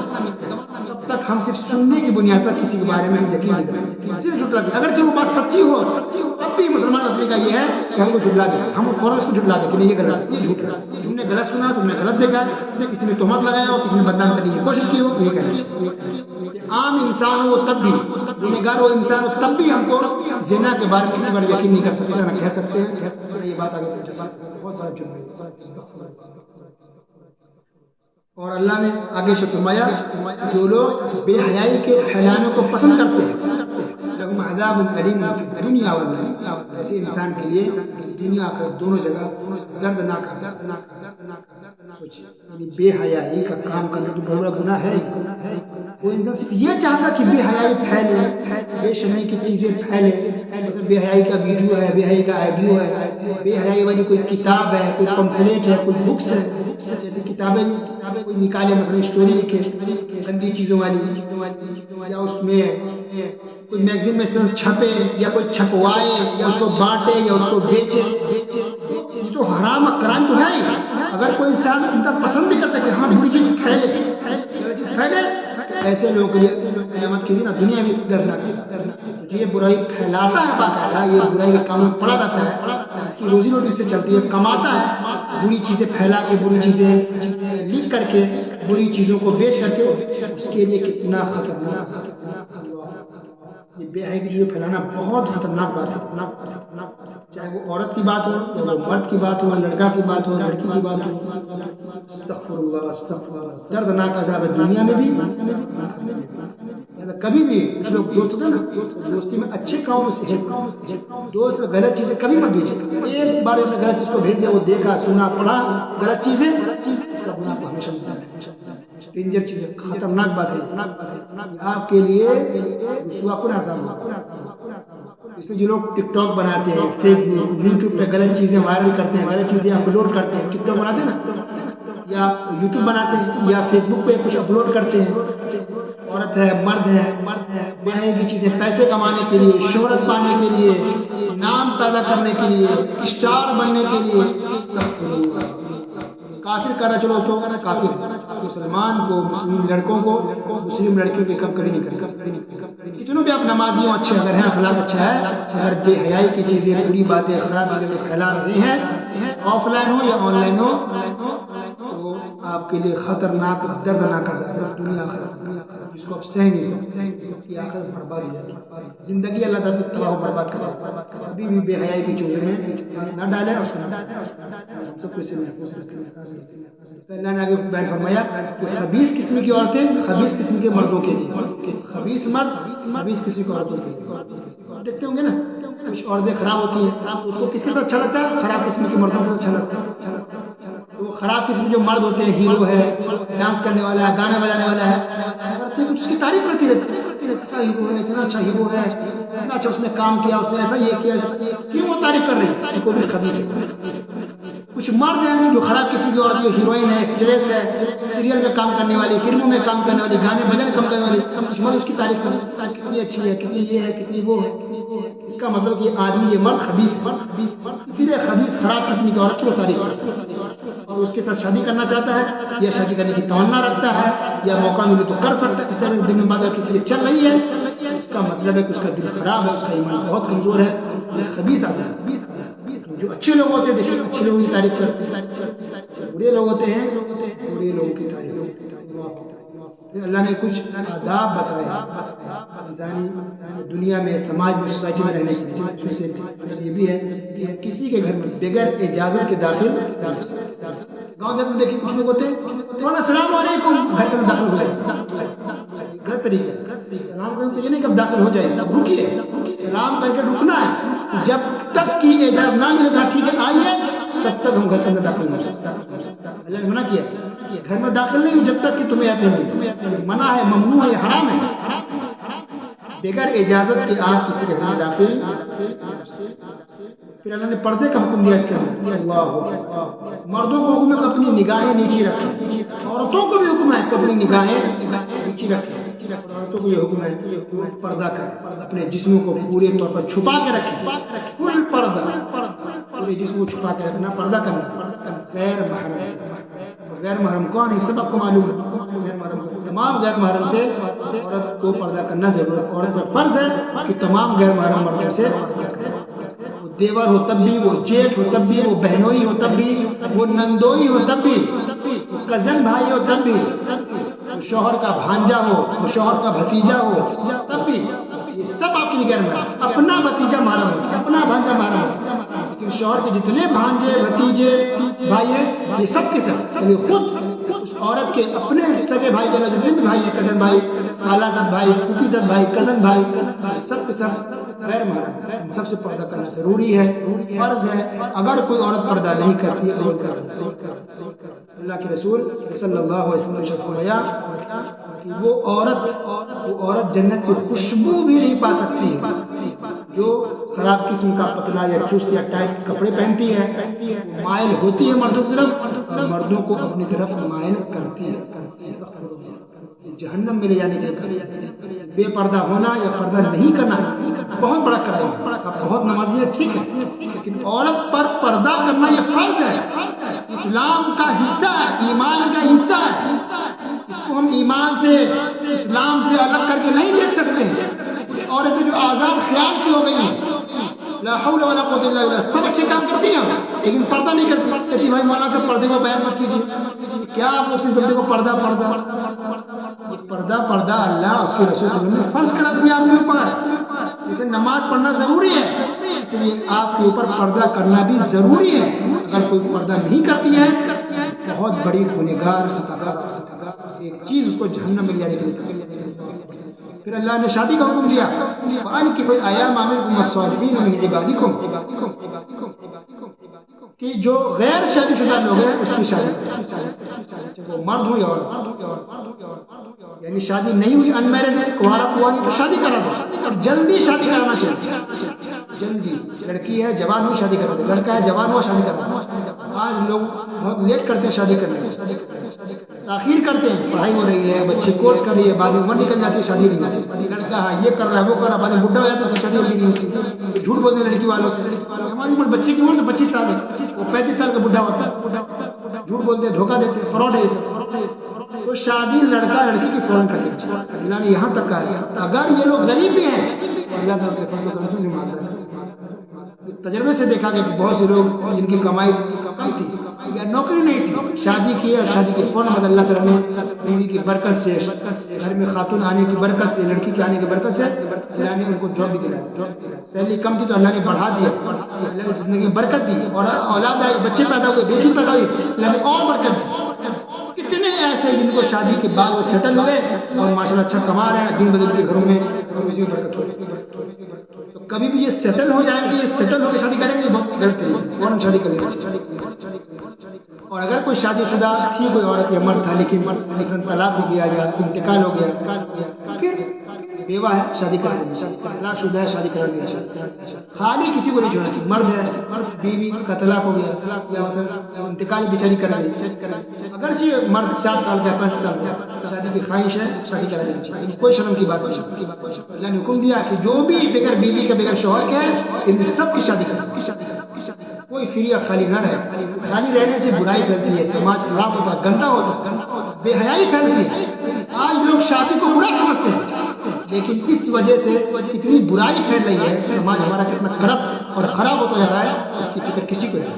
تب تک ہم صرف سننے کی بنیاد پر کسی کے بارے میں یقین نہیں کر سکتے، صرف جھٹلا دیں، اگرچہ وہ بات سچی ہو تب بھی مسلمان کا طریقہ یہ ہے کہ ہم کو جھٹلا دیں، ہم فوراً اس کو جھٹلا دیں کہ نہیں یہ غلط ہے، یہ جھوٹ ہے، تم نے غلط سنا، تم نے غلط دیکھا، کسی نے تہمت لگایا ہو، کسی نے بدنام کرنے کی کوشش کی ہو، یہ کہنا چاہیے۔ عام انسان ہو تب بھی، گنہگار ہو انسان ہو تب بھی ہم کو زنا کے بارے میں کسی پر یقین نہیں کر سکتے، نہ کہہ سکتے ہیں، یہ بات آگے پہنچا سکتے ہیں، بہت سارا جرم ہے۔ اور اللہ نے آگے سے فرمایا جو لوگ بے حیائی کے پھیلانے کو پسند کرتے ہیں لہم عذاب علیم فی الدنیا والآخرہ، ایسے انسان کے لیے دنیا آخرت دونوں جگہ دردناک عذاب۔ سوچیے یعنی بے حیائی کا کام کرنا تو بڑا گناہ ہے، وہ انسان صرف یہ چاہتا کہ بے حیائی پھیلے، بے شرمی کی چیزیں پھیلے، مثلا بے حیائی کا ویڈیو ہے، بے حیائی کا آڈیو ہے، بے حیائی والی کوئی کتاب ہے، کوئی پمفلیٹ ہے، کوئی بکس ہے، جیسے کتابیں کوئی نکالے، مثلا اسٹوری لکھے گندی چیزوں والی، یا اس میں کوئی میگزین میں اس طرح چھپے یا کوئی چھپوائے یا اس کو بانٹے یا اس کو بیچے، یہ تو حرام کرائم تو ہے ہی۔ اگر کوئی انسان اتنا پسند بھی کرتا ہے کہ ہاں بری چیز پھیلے ایسے لوگوں کے لیے قیامت کے دن دنیا میں دردناک ہے. جو یہ برائی پھیلاتا ہے باقاعدہ، یہ برائی کا کام پڑا رہتا ہے، اس کی روزی روٹی سے چلتی ہے، کماتا ہے، بری چیزیں پھیلا کے، بری چیزیں لکھ کر کے، بری چیزوں کو بیچ کر کے، اس کے لیے کتنا خطرناک ہے. یہ بے حیائی کی چیزیں پھیلانا بہت خطرناک بات ہے. چاہے وہ عورت کی بات ہو یا وہ مرد کی بات ہو، لڑکا کی بات ہو، لڑکی کی بات ہو. استغفر اللہ استغفر اللہ. دردناک عذاب ہے دنیا میں بھی. کبھی بھی کچھ لوگ دوست ہوتے ہیں نا، دوستی میں اچھے کاموں سے دوست غلط چیزیں کبھی مت بھیجے. ایک بار اپنے غلط چیز کو بھیج دیا، وہ دیکھا سنا پڑھا غلط چیزیں، اس کا گناہ کو ہمیشہ ڈینجر چیز ہے، خطرناک بات ہے آپ کے لیے. رسوا کن عذاب ہوگا. اس لیے جو لوگ ٹک ٹاک بناتے ہیں، فیس بک، یوٹیوب پہ غلط چیزیں وائرل کرتے ہیں، غلط چیزیں اپلوڈ کرتے ہیں، ٹک ٹاک بناتے ہیں نا، یا یوٹیوب بناتے ہیں، یا فیس بک پہ کچھ اپلوڈ کرتے ہیں، عورت ہے مرد ہے بے حیائی کی چیزیں پیسے کمانے کے لیے، شہرت پانے کے لیے، نام پیدا کرنے کے لیے، اسٹار بننے کے لیے. کافر کرنا چلو تو کافر مسلمان کو، مسلم لڑکوں کو، مسلم لڑکیوں پہ کم کبھی نہیں کرے. کتنوں بھی آپ نمازی ہوں، اچھے اگر ہیں، اخلاق اچھا ہے، اگر بے حیائی کی چیزیں، بری باتیں، خراب چیزیں پھیلا رہے ہیں، آف لائن ہو یا آن لائن ہو، تو آپ کے لیے خطرناک دردناک عذاب ہے. دنیا جس کو آپ سہ نہیں سکتے، سب کی آخرت برباد ہو جائے گی. زندگی اللہ تعالیٰ تباہ و برباد کر رہا ہے. ابھی بھی بے حیائی کی چیزیں ہیں نہ ڈالیں، اس کو نہ ڈالیں. ہم سب کو اسے محفوظ رکھیں. اللہ نے آگے بیان فرمایا کہ خبیث قسم کی عورتیں خبیث قسم کے مردوں کے لیے، خبیث مرد خبیث قسم کی عورتوں کے لیے. دیکھتے ہوں گے نا کچھ عورتیں خراب ہوتی ہیں، اس کو کس کے ساتھ اچھا لگتا ہے؟ خراب قسم کے مردوں کے ساتھ اچھا لگتا ہے. وہ خراب قسم جو مرد ہوتے ہیں، ہیرو ہے، ڈانس کرنے والا ہے، گانے بجانے والا ہے، کچھ اس کی تعریف کرتی رہتی ہے، ایسا ہیرو ہے، اتنا اچھا ہیرو ہے، اتنا اچھا اس نے کام کیا، اس نے ایسا یہ کیا، کیوں وہ تعریف کر رہی ہے؟ کوئی بھی خبیث ہے. کچھ مرد ہیں جو خراب قسم کی عورت، جو ہیروئن ہے، ایکٹریس ہے، سیریل میں کام کرنے والی، فلموں میں کام کرنے والی، گانے بجانے کام کرنے والی، کچھ مرد اس کی تعریف کرتے، کتنی اچھی ہے، کتنی یہ ہے، کتنی وہ ہے. اس کا مطلب کہ آدمی یہ مرد خبیث ہے. اسی لیے خبیث خراب قسم کی عورت کی وہ تعریف کرتا ہے اور اس کے ساتھ شادی کرنا چاہتا ہے، یا شادی کرنے کی تمنا رکھتا ہے، یا موقع ملے تو کر سکتا ہے. اس طرح دن میں بعد اگر کسی کی چل رہی ہے، اس کا مطلب ہے کہ اس کا دل خراب ہے، اس کا ایمان بہت کمزور ہے. یہ خبیث آدمی ہے. جو اچھے لوگ ہوتے ہیں، دیکھیں اچھے لوگوں کی تعریف کرتے ہیں، برے لوگ ہوتے ہیں برے لوگوں کی تعریف کرتے ہیں. اللہ نے کچھ آداب بتایا انسانی دنیا میں، سماج میں، سوسائٹی میں رہنے کے لیے. اس میں سے یہ بھی ہے کہ کسی کے گھر میں بغیر اجازت کے داخل. گاؤں دیہات میں دیکھیے کچھ لوگ ہوتے ہیں، مولانا السلام علیکم، گھر کے اندر داخل ہو جائے. غلط طریقہ ہے. سلام کرنے یہ نہیں کب داخل ہو جائے، تب رکیے. سلام کر کے رکنا ہے، جب تک کی اجازت نہ ملے گا ٹھیک ہے آئیے، تب تک ہم گھر کے اندر داخل نہیں ہو سکتے. اللہ نے منع کیا گھر میں داخل نہیں ہو جب تک کہ تمہیں آتے ہیں. منع ہے، ممنوع ہے، حرام ہے. بغیر اجازت کے آپ کسی کے گھر میں داخل. پھر اللہ نے پردے کا حکم دیا اس کے اندر. اللہ مردوں کو حکم ہے کہ اپنی نگاہیں نیچی رکھیں، عورتوں کو بھی حکم ہے کہ اپنی نگاہیں نیچی رکھیں. عورتوں کو یہ حکم ہے کہ پردہ کریں، اپنے جسموں کو پورے طور پر چھپا کے رکھیں. فل پردہ، پورے جسم کو چھپا کے رکھنا، پردہ کرنا غیر محرم سے. غیر محرم کون ہے؟ سب آپ کو معلوم ہے. تمام غیر محرم سے عورت کو پردہ کرنا ضرورت. عورت پر فرض ہے کہ تمام غیر محرم مردوں سے پردہ کرے. وہ دیور ہو تب بھی، وہ جیٹھ ہو تب بھی، وہ بہنوئی ہو تب بھی، وہ نندوئی ہو تب بھی، وہ کزن بھائی ہو تب بھی، وہ شوہر کا بھانجا ہو، وہ شوہر کا بھتیجا ہو تب بھی. یہ سب آپ کی نگاہ میں. اپنا بھتیجا محرم ہو، اپنا بھانجا محرم ہو، لیکن شوہر کے جتنے بھانجے بھتیجے بھائی ہیں یہ سب کے سب خود اس عورت کے اپنے سگے بھائی کے جتنے بھی بھائی ہیں، کزن بھائی، خالہ زاد بھائی، پھوپھی زاد بھائی، کزن بھائی، سب کے سب غیر محرم. ان سب سے پردہ کرنا ضروری ہے، فرض ہے. اگر کوئی عورت پردہ نہیں کرتی ہے اور اللہ کے رسول صلی اللہ علیہ وسلم نے فرمایا کہ وہ عورت جنت کی خوشبو بھی نہیں پا سکتی ہے جو خراب قسم کا پتلا یا چست یا ٹائٹ کپڑے پہنتی ہے. مائل ہوتی ہے مردوں کی طرف اور مردوں کو اپنی طرف مائل کرتی ہے. جہنم میں لے جانے کے لیے بے پردہ ہونا یا پردہ نہیں کرنا بہت بڑا کرائم ہے. بہت نمازی ہے ٹھیک ہے، لیکن عورت پر پردہ کرنا یہ فرض ہے، اسلام کا حصہ ہے، ایمان کا حصہ ہے. اس کو ہم ایمان سے اسلام سے الگ کر کے نہیں دیکھ سکتے ہیں. عورتیں جو آزاد خیال کی ہو گئی ہیں, لا حول ولا قوت الا باللہ, سب اچھے کام کرتی ہیں لیکن پردہ نہیں کرتی. کہتی بھائی مولانا صاحب پردے کو بیان مت کیجیے, کیا آپ لوگ صرف بندے کو پردہ پردہ اللہ اس کے رسول صلی اللہ علیہ وسلم نے فرض کر دیا آپ کے اوپر. جیسے نماز پڑھنا ضروری ہے, اس لیے آپ کے اوپر پردہ کرنا بھی ضروری ہے. اگر کوئی پردہ نہیں کرتی ہے بہت بڑی گنہگار خطاکار, ایک چیز اس کو جہنم میں لے جانے کے لیے. پھر اللہ نے شادی کا حکم دیا, وَأَنكِحُوا الْأَيَامَ مِنكُمْ وَالصَّالِحِينَ مِنْ عِبَادِكُمْ, کہ جو غیر شادی شدہ لوگ ہیں اس کی شادی کریں, وہ مرد ہو یا عورت. یعنی شادی نہیں ہوئی, انمیرڈ ہے, کنواری تو شادی کرا دو, جلدی شادی کرانا چاہیے. جلدی, لڑکی ہے جوان ہوئی شادی کرا دو, لڑکا ہے جوان ہوا شادی کرا دو. آج لوگ بہت لیٹ کرتے ہیں شادی کرنے میں, تاخیر کرتے ہیں. پڑھائی ہو رہی ہے, بچے کورس کر رہی ہے, بعد میں عمر نکل جاتی ہے, شادی نہیں ہوتی. لڑکا ہے یہ کر رہا ہے وہ کر رہا ہے, بعد میں بڈھا ہو جاتا ہے, شادی جلدی نہیں ہوتی. جھوٹ بولتے ہیں لڑکی والوں سے. ہماری عمر بچے کی عمر تو 25 سال ہے, وہ 35 سال کا بڈھا ہوتا ہے. جھوٹ بولتے ہیں, دھوکہ دیتے ہیں, فراڈ ہے یہ سب. تو شادی لڑکا لڑکی کی فوراً کر دینی چاہیے. اللہ نے یہاں تک کہا ہے اگر یہ لوگ غریب بھی ہیں تو اللہ تعالیٰ کے فضل و کرم سے نہیں مانتا ہے. تجربے سے دیکھا گیا کہ بہت سے لوگ جن کی کمائی کم تھی یا نوکری نہیں تھی, شادی کی اور شادی کے فوراً بعد اللہ تعالیٰ نے بیوی کی برکت سے, گھر میں خاتون آنے کی برکت سے, لڑکی کے آنے کی برکت سے اللہ نے ان کو جاب بھی دلایا. سیلری کم تھی تو اللہ نے بڑھا دیا, اللہ نے زندگی میں برکت دی, اور اولاد آئی, بچے پیدا ہوئے, بیٹی پیدا ہوئی, اللہ نے اور برکت دی. کتنے ایسے جن کو شادی کے بعد وہ سیٹل ہوئے اور ماشاءاللہ اچھا کما رہے ہیں, دن بدل کے گھروں میں اسی میں برکت ہو رہی ہے. تو کبھی بھی یہ سیٹل ہو جائیں گے, یہ سیٹل ہو کے شادی کریں گے, یہ بہت غلط طریقے سے فوراً شادی کریں گے. اور اگر کوئی شادی شدہ تھی کوئی عورت یا مرد تھا لیکن مثلاً طلاق ہو گیا یا انتقال ہو گیا, پھر بیوہ ہے شادی کرا دیں گے, طلاق شدہ ہے شادی کرا دیں گے. خالی کسی کو نہیں چھوڑنا چاہیے. مرد ہے, بیوی کا طلاق ہو گیا یا مثلا انتقال بیچاری کرا دیں, اگرچہ مرد 60 سال کا 65 سال کا, شادی کی خواہش ہے شادی کرا دینی چاہیے, کوئی شرم کی بات نہیں. اللہ نے حکم دیا کہ جو بھی بغیر بیوی کے بغیر شوہر کے ہے ان سب کی شادی کریں. کوئی فری یا خالی نہ رہے. خالی رہنے سے برائی پھیلتی ہے, سماج خراب ہوتا ہے, گندا ہوتا ہے, بے حیائی پھیلتی ہے. آج لوگ شادی کو برا سمجھتے ہیں لیکن اس وجہ سے اتنی برائی پھیل رہی ہے, سماج ہمارا کتنا کرپٹ اور خراب ہوتا جا رہا ہے, اس کی فکر کسی کو نہیں.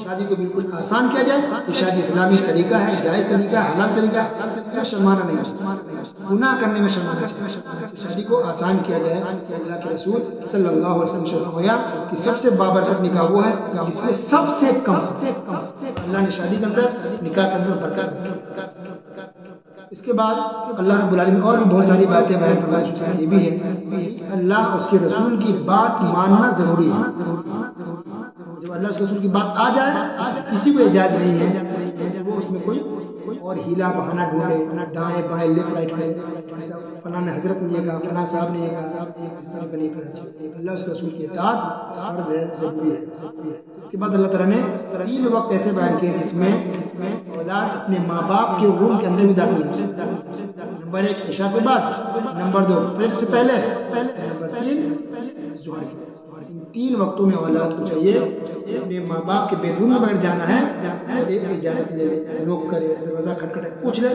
شادی کو بالکل آسان کیا جائے. یہ شادی اسلامی طریقہ ہے, جائز طریقہ ہے, حلال طریقہ ہے, اس میں شرمانا نہیں چاہیے, گناہ کرنے میں شرمانا چاہیے. شادی کو آسان کیا جائے. اللہ کے رسول صلی اللہ علیہ وسلم نے فرمایا کہ سب سے بابرکت نکاح وہ ہے جس میں سب سے کم اللہ نے شادی کے اندر نکاح کے اندر برکت رکھی. اس کے بعد اللہ رب العالمین اور بھی بہت ساری باتیں بیان فرمائی. یہ بھی ہے اللہ اس کے رسول کی بات ماننا ضروری ہے. جب اللہ اس رسول کی بات آ جائے کسی کو اجازت نہیں ہے وہ اس میں کوئی اور ہیلا بہانا ڈھونڈے, دائیں بائیں لیفٹ رائٹ کرے, ایسا فلاں حضرت نے یہ کہا, فلاں صاحب نے یہ کہا, اس طرح کا نہیں کرنا چاہیے. اللہ اس رسول کی اطاعت فرض ہے, ضروری ہے. اس کے بعد اللہ تعالیٰ نے 3 وقت ایسے بیان کیے جس میں اولاد اپنے ماں باپ کے روم کے اندر بھی داخل ہو سکتا ہے. نمبر 1 عشاء کے بعد, نمبر 2 فجر سے پہلے, نمبر 3 ظہر کے. ان 3 وقتوں میں اولاد کو چاہیے اپنے ماں باپ کے بیڈ روم میں اگر جانا ہے اجازت لے لے, نوک کرے, دروازہ کھٹکھٹائے, پوچھ لے.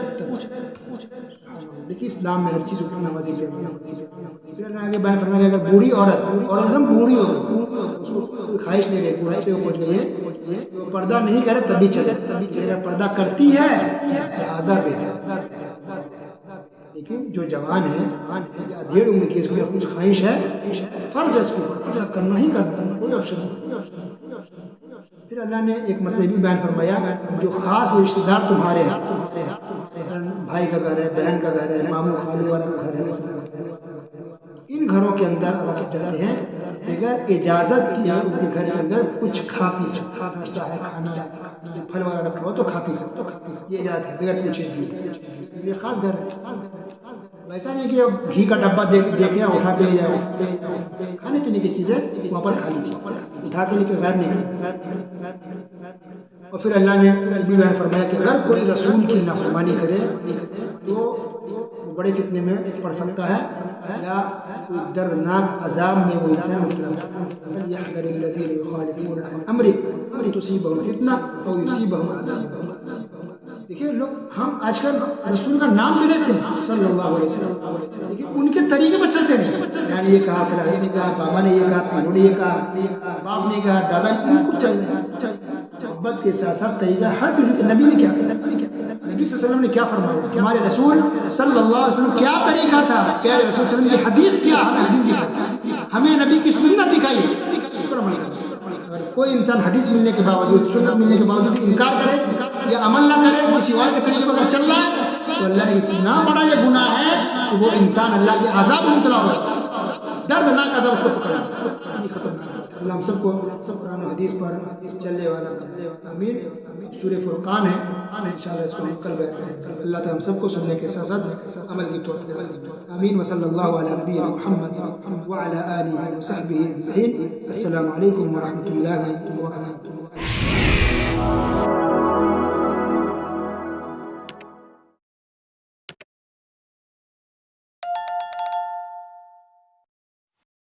دیکھیے اسلام میں ہر چیز نمازی کے اندر آگے بیان فرمایا کہ اگر بوڑھی عورت ایک دم بوڑھی ہو گئی, اس کو کوئی خواہش نہیں رہی, بوڑھائی پہ وہ پہنچ گئی ہے, تو پردہ نہیں کرے تبھی چلے. اگر پردہ کرتی ہے زیادہ بہتر. لیکن جو جوان ہے یا 1.5 عمر کی, اس کو کچھ خواہش ہے, فرض ہے اس کو پردہ کرنا ہی کرنا, کوئی آپشن نہیں. پھر اللہ نے ایک مسئلہ بھی بیان فرمایا, جو خاص رشتہ دار تمہارے ہیں, بھائی کا گھر ہے, بہن کا گھر ہے, ماموں خالو والا کا گھر ہے, ان گھروں کے اندر اگر جاتے ہیں بغیر اجازت کیا ان کے گھر کے اندر کچھ کھا پی سکتا ہے, کھانا ہے, پھل وغیرہ رکھا ہو تو کھا پی سکتا, یہ اجازت ہے بغیر پوچھے دی. یہ خاص گھر ہے. ویسا نہیں کہ گھی کا ڈبہ دیکھے اٹھا کے لے جائے, کھانے پینے کی چیزیں وہاں پر کھا لیجیے, اٹھا کے لے کے غیر نہیں. اور پھر اللہ نے بھی بیان فرمایا کہ اگر کوئی رسول کی نافرمانی کرے تو بڑے فتنے میں پڑ سکتا ہے یا کوئی دردناک عذاب میں وہ انسان مبتلا ہو سکتا ہے. فَلْيَحْذَرِ الَّذِينَ يُخَالِفُونَ عَنْ أَمْرِهِ أَن تُصِيبَهُمْ فِتْنَةٌ أَوْ يُصِيبَهُمْ عَذَابٌ. دیکھیے لوگ ہم آج کل رسول کا نام بھی لیتے ہیں صلی اللہ علیہ وسلم، لیکن ان کے طریقے پر چلتے نہیں، یعنی یہ کہا فلاں نے کہا، بابا نے یہ کہا، پیروں نے یہ کہا، باپ نے کہا، دادا نے، ان کو چل رہے ہیں۔ محبت کے ساتھ ساتھ طریقہ ہر نبی نے کیا کیا، نبی صلی اللہ علیہ وسلم نے کیا فرمایا، ہمارے رسول صلی اللہ علیہ وسلم کیا طریقہ تھا، پیارے رسول صلی اللہ علیہ وسلم کی حدیث کیا، ہمیں حدیث دکھائی، ہمیں نبی کی سنت دکھائی، اس پر عمل کریں۔ اگر کوئی انسان حدیث ملنے کے باوجود، سنت ملنے کے باوجود انکار کرے یا عمل نہ کرے، کسی اور کے طریقے پر اگر چل رہا ہے، تو اللہ نے اتنا بڑا یہ گناہ ہے کہ وہ انسان اللہ کے عذاب میں مبتلا ہوگا، دردناک عذاب اس کو پکڑا، خطرناک۔ اللہ ہم سب کو قرآن و حدیث پر چلنے والا امین۔ سورہ فرقان ہے، انشاءاللہ اس کو ہم کل بیان کریں گے۔ اللہ تعالی ہم سب کو سننے کے ساتھ ساتھ عمل کی توفیق عطا فرمائے، آمین۔ وصلی اللہ علی نبینا محمد وعلی آلہ وصحبہ اجمعین۔ السلام علیکم ورحمۃ اللہ وبرکاتہ۔